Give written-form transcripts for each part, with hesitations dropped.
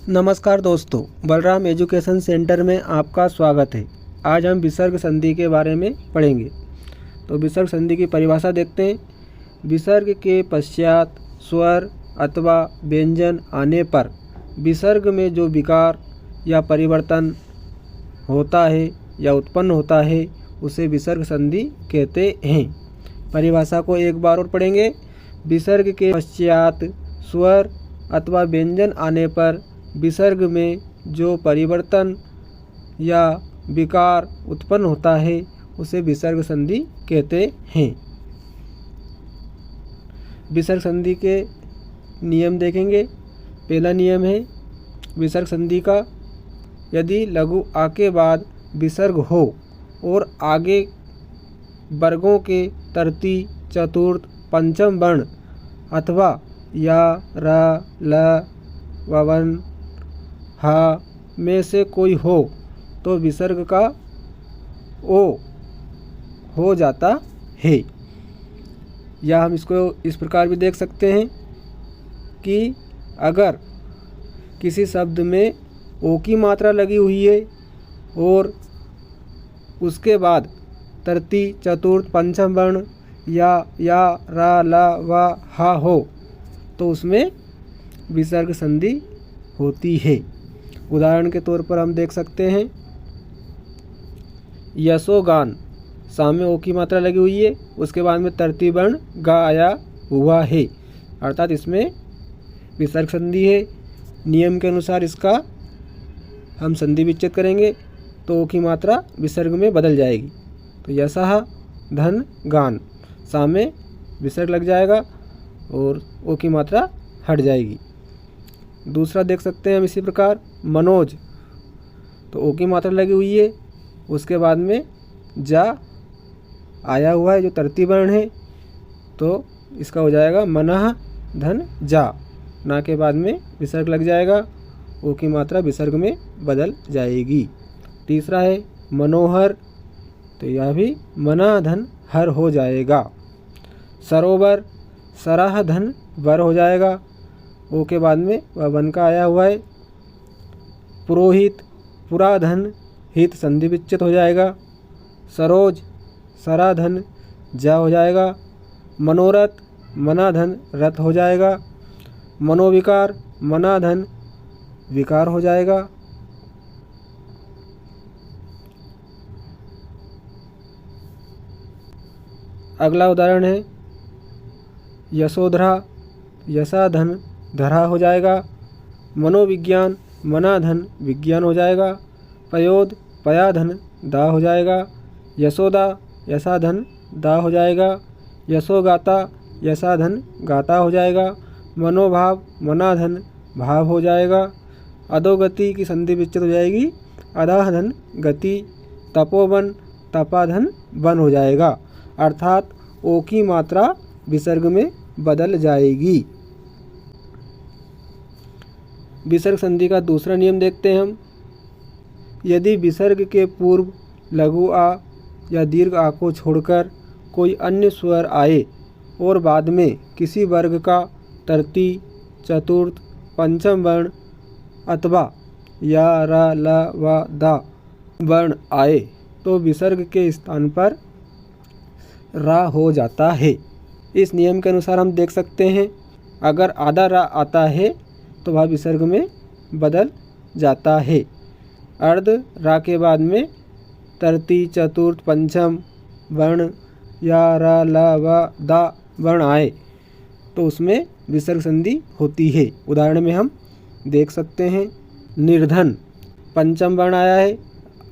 नमस्कार दोस्तों, Balram education centre में आपका स्वागत है। आज हम विसर्ग संधि के बारे में पढ़ेंगे। तो विसर्ग संधि की परिभाषा देखते हैं। विसर्ग के पश्चात स्वर अथवा व्यंजन आने पर विसर्ग में जो विकार या परिवर्तन होता है या उत्पन्न होता है उसे विसर्ग संधि कहते हैं। परिभाषा को एक बार और पढ़ेंगे। विसर्ग के पश्चात स्वर अथवा व्यंजन आने पर विसर्ग में जो परिवर्तन या विकार उत्पन्न होता है उसे विसर्ग संधि कहते हैं। विसर्ग संधि के नियम देखेंगे। पहला नियम है विसर्ग संधि का, यदि लघु आ के बाद विसर्ग हो और आगे वर्गों के तृतीय चतुर्थ पंचम वर्ण अथवा या रा ल वन हा में से कोई हो तो विसर्ग का ओ हो जाता है। या हम इसको इस प्रकार भी देख सकते हैं कि अगर किसी शब्द में ओ की मात्रा लगी हुई है और उसके बाद तृतीय चतुर्थ पंचम वर्ण या रा ला व हा हो तो उसमें विसर्ग संधि होती है। उदाहरण के तौर पर हम देख सकते हैं यशोगान, सामने ओ की मात्रा लगी हुई है, उसके बाद में तृतीय वर्ण गा आया हुआ है, अर्थात इसमें विसर्ग संधि है। नियम के अनुसार इसका हम संधि विच्छेद करेंगे तो ओ की मात्रा विसर्ग में बदल जाएगी। तो यशः धन गान, सामने विसर्ग लग जाएगा और ओ की मात्रा हट जाएगी। दूसरा देख सकते हैं हम इसी प्रकार मनोज, तो ओ की मात्रा लगी हुई है, उसके बाद में जा आया हुआ है जो तृतीय वर्ण है, तो इसका हो जाएगा मनः धन जा, ना के बाद में विसर्ग लग जाएगा, ओ की मात्रा विसर्ग में बदल जाएगी। तीसरा है मनोहर, तो यह भी मना धन हर हो जाएगा। सरोवर, सराह धन वर हो जाएगा, ओ के बाद में वह वन का आया हुआ है। पुरोहित, पुराधन हित संधि विच्छेद हो जाएगा। सरोज, सराधन जा हो जाएगा। मनोरथ, मनाधन रथ हो जाएगा। मनोविकार, मनाधन विकार हो जाएगा। अगला उदाहरण है यशोधरा, यशाधन धरा हो जाएगा। मनोविज्ञान, मनाधन विज्ञान हो जाएगा। पयोद, पयाधन दा हो जाएगा। यशोदा, यशाधन दा हो जाएगा। यशोगाता, यशाधन गाता हो जाएगा। मनोभाव, मनाधन भाव हो जाएगा। अधोगति की संधि विच्छेद हो जाएगी, अधाधन गति। तपोवन, तपाधन वन हो जाएगा, अर्थात ओ की मात्रा विसर्ग में बदल जाएगी। विसर्ग संधि का दूसरा नियम देखते हैं हम। यदि विसर्ग के पूर्व लघु आ या दीर्घ आ को छोड़कर कोई अन्य स्वर आए और बाद में किसी वर्ग का तृतीय चतुर्थ पंचम वर्ण अथवा या रा ला व दा वर्ण आए तो विसर्ग के स्थान पर रा हो जाता है। इस नियम के अनुसार हम देख सकते हैं अगर आधा रा आता है तो वह विसर्ग में बदल जाता है। अर्ध रा के बाद में तृतीय चतुर्थ पंचम वर्ण या रा ला व दा वर्ण आए तो उसमें विसर्ग संधि होती है। उदाहरण में हम देख सकते हैं निर्धन, पंचम वर्ण आया है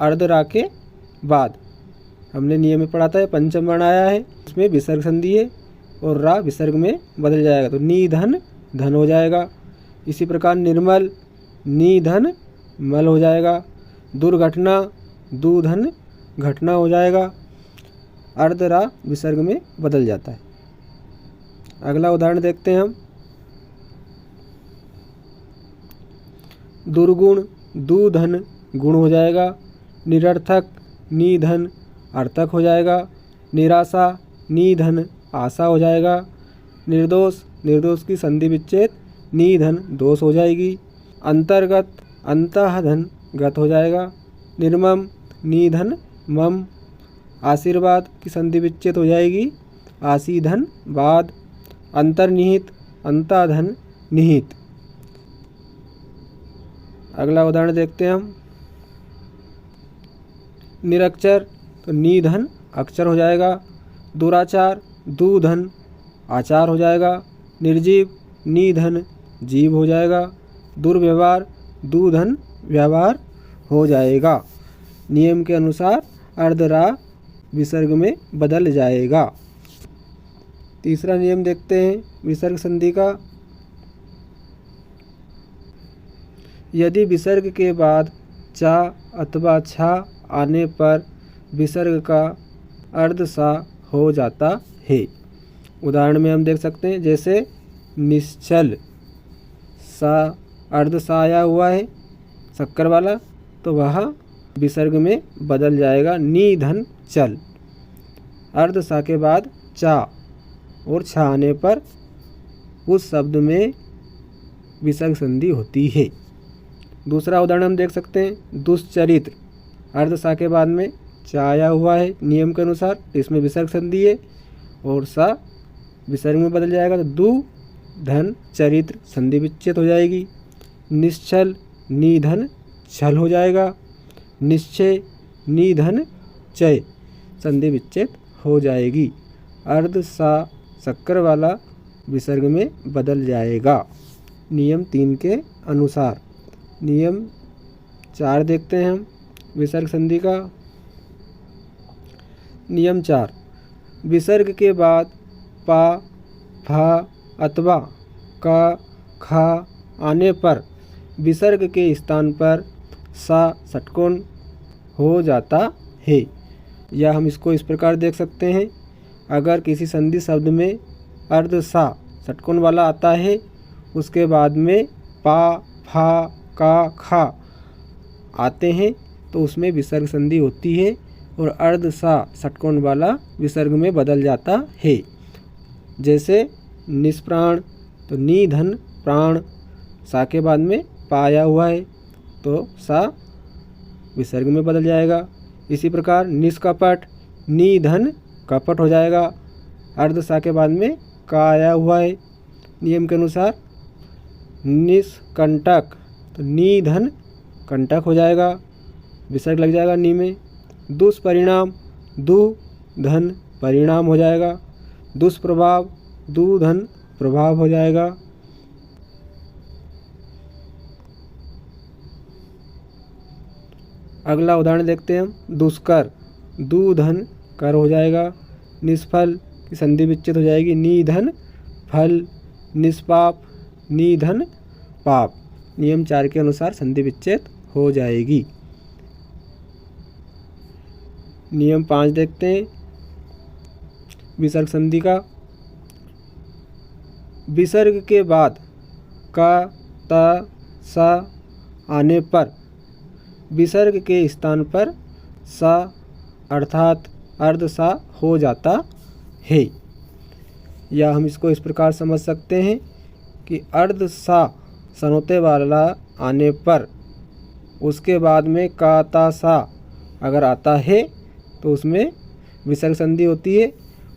अर्ध रा के बाद, हमने नियम में पढ़ा था पंचम वर्ण आया है, इसमें विसर्ग संधि है और रा विसर्ग में बदल जाएगा तो निधन धन हो जाएगा। इसी प्रकार निर्मल, निधन मल हो जाएगा। दुर्घटना, दुधन घटना हो जाएगा, अर्ध रा विसर्ग में बदल जाता है। अगला उदाहरण देखते हैं हम। दुर्गुण, दुधन गुण हो जाएगा। निरर्थक, निधन अर्थक हो जाएगा। निराशा, निधन आशा हो जाएगा। निर्दोष, निर्दोष की संधि विच्छेद निधन दोष हो जाएगी। अंतर्गत अंतः धन गत हो जाएगा। निर्मम निधन मम। आशीर्वाद की संधि विच्छेद हो जाएगी आसीधन बाद। अंतर्निहित अंताधन निहित। अगला उदाहरण देखते हैं हम। निरक्षर तो निधन अक्षर हो जाएगा। दुराचार दुधन आचार हो जाएगा। निर्जीव निधन जीव हो जाएगा। दुर्व्यवहार दुधन व्यवहार हो जाएगा। नियम के अनुसार अर्धरा विसर्ग में बदल जाएगा। तीसरा नियम देखते हैं विसर्ग संधि का। यदि विसर्ग के बाद चा अथवा छा आने पर विसर्ग का अर्ध सा हो जाता है। उदाहरण में हम देख सकते हैं जैसे निश्चल सा अर्ध सा आया हुआ है शक्कर वाला, तो वह विसर्ग में बदल जाएगा निधन चल। अर्ध सा के बाद चा और छा आने पर उस शब्द में विसर्ग संधि होती है। दूसरा उदाहरण हम देख सकते हैं दुष्चरित्र। अर्ध सा के बाद में चा आया हुआ है नियम के अनुसार, इसमें विसर्ग संधि है और सा विसर्ग में बदल जाएगा तो दु धन चरित्र संधि विच्छेद हो जाएगी। निश्चल निधन छल हो जाएगा। निश्चय निधन चय संधि विच्छेद हो जाएगी। अर्ध सा शक्कर वाला विसर्ग में बदल जाएगा नियम 3 के अनुसार। नियम 4 देखते हैं हम विसर्ग संधि का। नियम 4 विसर्ग के बाद पा फा अथवा का खा आने पर विसर्ग के स्थान पर सा षटकोण हो जाता है। या हम इसको इस प्रकार देख सकते हैं, अगर किसी संधि शब्द में अर्ध सा षटकोण वाला आता है, उसके बाद में पा फा का खा आते हैं तो उसमें विसर्ग संधि होती है और अर्ध सा षटकोण वाला विसर्ग में बदल जाता है। जैसे निष्प्राण तो निधन प्राण, सा के बाद में पाया हुआ है तो सा विसर्ग में बदल जाएगा। इसी प्रकार निष्कपट निधन कपट हो जाएगा। अर्ध सा के बाद में का आया हुआ है नियम के अनुसार। निष्कंटक तो निधन कंटक हो जाएगा, विसर्ग लग जाएगा नी में। दुष्परिणाम दु धन परिणाम हो जाएगा। दुष्प्रभाव दु धन प्रभाव हो जाएगा। अगला उदाहरण देखते हैं हम। दुष्कर दु धन कर हो जाएगा। निष्फल की संधि विच्छेद हो जाएगी निधन फल। निष्पाप निधन पाप। नियम 4 के अनुसार संधि विच्छेद हो जाएगी। नियम 5 देखते हैं विसर्ग संधि का। विसर्ग के बाद का ता सा आने पर विसर्ग के स्थान पर सा अर्थात अर्ध सा हो जाता है। या हम इसको इस प्रकार समझ सकते हैं कि अर्ध सा सनोते वाला आने पर उसके बाद में का ता सा अगर आता है तो उसमें विसर्ग संधि होती है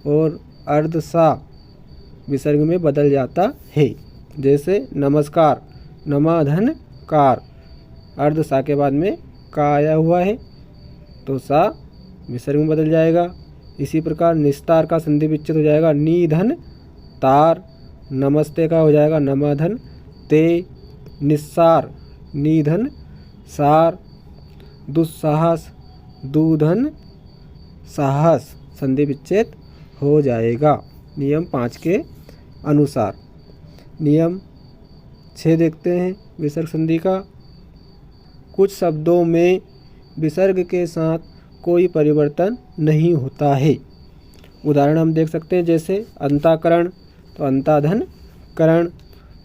और अर्ध सा विसर्ग में बदल जाता है। जैसे नमस्कार नमाधन कार, अर्ध सा के बाद में का आया हुआ है तो सा विसर्ग में बदल जाएगा। इसी प्रकार निस्तार का संधि विच्छेद हो जाएगा निधन तार। नमस्ते का हो जाएगा नमाधन ते। निस्सार निधन सार। दुस्साहस दुधन साहस संधि विच्छेद हो जाएगा नियम 5 के अनुसार। नियम 6 देखते हैं विसर्ग संधि का। कुछ शब्दों में विसर्ग के साथ कोई परिवर्तन नहीं होता है। उदाहरण हम देख सकते हैं जैसे अंताकरण तो अंताधन करण।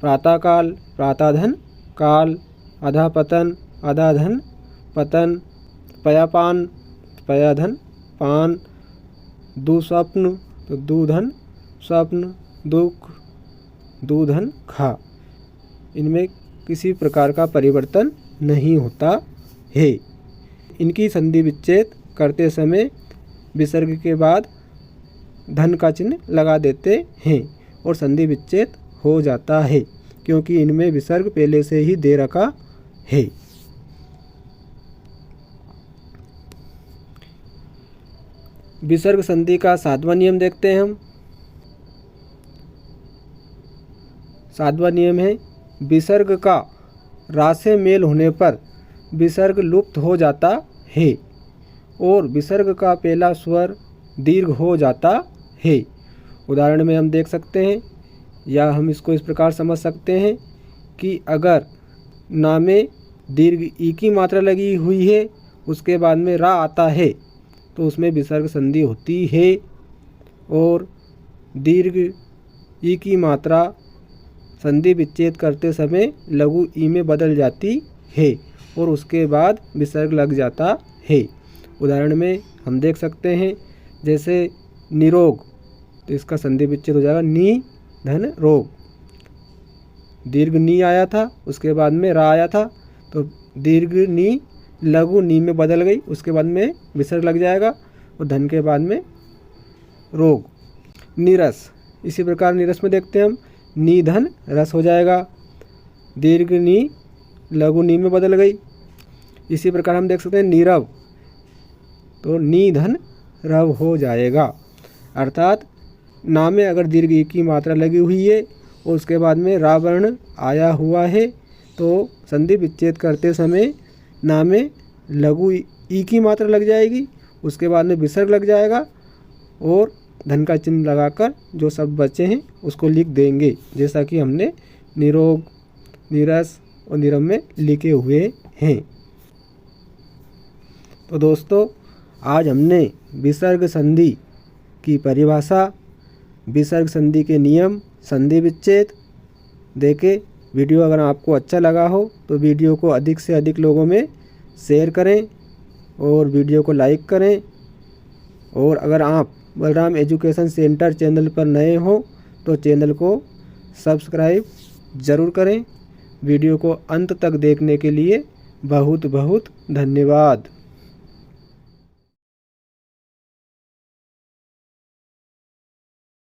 प्रातःकाल प्रातःधन काल। अधापतन अधाधन पतन। पयापान पयाधन पान। दुस्वप्न तो दुधन स्वप्न। दुख दुधन खा। इनमें किसी प्रकार का परिवर्तन नहीं होता है। इनकी संधि विच्छेद करते समय विसर्ग के बाद धन का चिन्ह लगा देते हैं और संधि विच्छेद हो जाता है, क्योंकि इनमें विसर्ग पहले से ही दे रखा है। विसर्ग संधि का 7वां नियम देखते हैं हम। 7वां नियम है, विसर्ग का रा से मेल होने पर विसर्ग लुप्त हो जाता है और विसर्ग का पहला स्वर दीर्घ हो जाता है। उदाहरण में हम देख सकते हैं या हम इसको इस प्रकार समझ सकते हैं कि अगर ना में दीर्घ ई की मात्रा लगी हुई है, उसके बाद में रा आता है तो उसमें विसर्ग संधि होती है और दीर्घ ई की मात्रा संधि विच्छेद करते समय लघु ई में बदल जाती है और उसके बाद विसर्ग लग जाता है। उदाहरण में हम देख सकते हैं जैसे निरोग, तो इसका संधि विच्छेद हो जाएगा नी धन रोग। दीर्घ नी आया था, उसके बाद में रा आया था, तो दीर्घ नी लघु नी में बदल गई, उसके बाद में विसर्ग लग जाएगा और धन के बाद में रोग। नीरस, इसी प्रकार नीरस में देखते हैं हम, नी धन रस हो जाएगा, दीर्घ नी लघु नी में बदल गई। इसी प्रकार हम देख सकते हैं नीरव, तो नी धन रव हो जाएगा। अर्थात ना में अगर दीर्घ ई की मात्रा लगी हुई है और उसके बाद में रा वर्ण आया हुआ है तो संधि विच्छेद करते समय ना में लघु ई की मात्रा लग जाएगी, उसके बाद में विसर्ग लग जाएगा और धन का चिन्ह लगाकर जो शब्द बचे हैं उसको लिख देंगे, जैसा कि हमने निरोग, नीरस और निरम में लिखे हुए हैं। तो दोस्तों, आज हमने विसर्ग संधि की परिभाषा, विसर्ग संधि के नियम, संधि विच्छेद देखे। वीडियो अगर आपको अच्छा लगा हो तो वीडियो को अधिक से अधिक लोगों में शेयर करें और वीडियो को लाइक करें। और अगर आप बलराम एजुकेशन सेंटर चैनल पर नए हो तो चैनल को सब्सक्राइब ज़रूर करें। वीडियो को अंत तक देखने के लिए बहुत बहुत धन्यवाद।